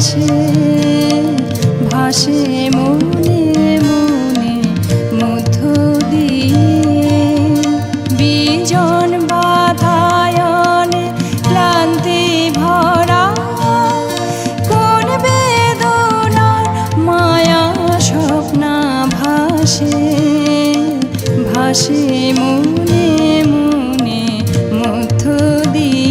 ভাসে ভাসে মনে মনে মধ্য দিয়ে বিজন বাতায়নে ক্লান্তি ভরা কোন বেদনার মায়া স্বপ্না ভাসে ভাসে মনে মনে মধ্য দিয়ে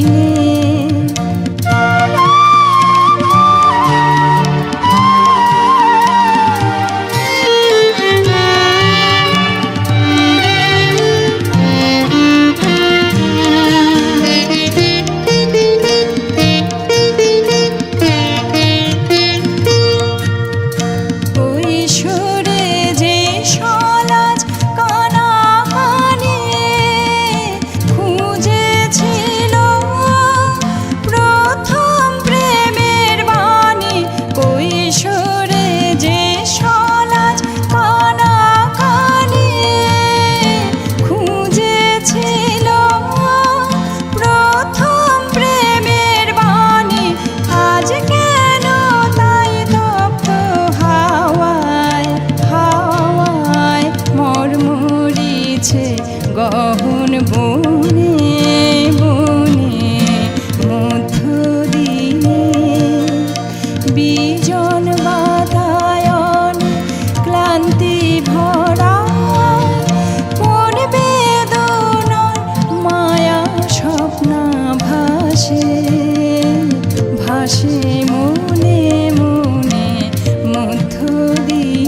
গহন বনে বনে মধ্য দিয়ে বিজন বাতায়ন ক্লান্তি ভরা কোন বেদনার মায়া স্বপ্না ভাসে ভাসে মনে মনে মধ্য দিয়ে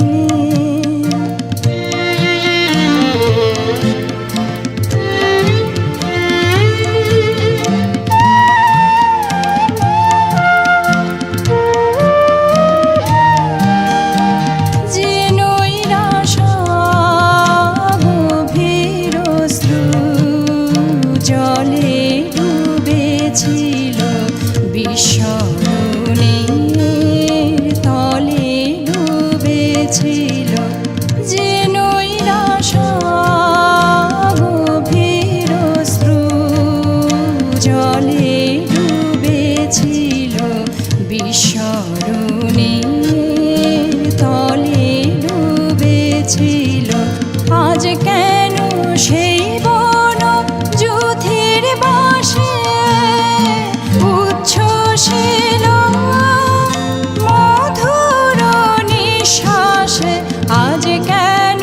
জলে ডুবেছিল বিস্মরণের তলে ডুবেছিল যে নৈরাশা গভীর অশ্রু জলে ডুবেছিল বিস্মরণের তলে ডুবেছিল আজ কেন সেই উচ্ছ্বসিল মধুর নিঃশ্বাসে আজ কেন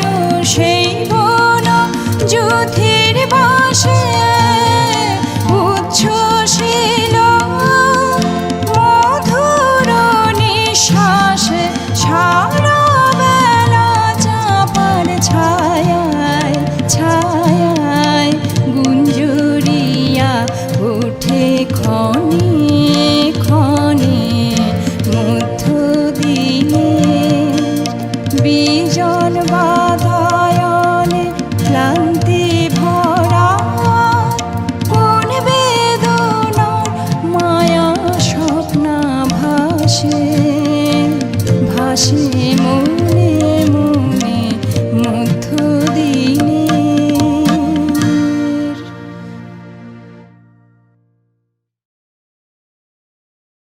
সেই বন যুথির বাসে উচ্ছ্বসিল মধুর নিঃশ্বাসে সারা বেলা চাপার ছায়ায় ছায়ায় গুঞ্জরিয়া ওঠে ক্ষণে ক্ষণে মধ্য দিয়ে বিজন বাতায়নে ক্লান্তি ভরা কোন বেদনার মায়া স্বপ্না ভাসে ভাসে মন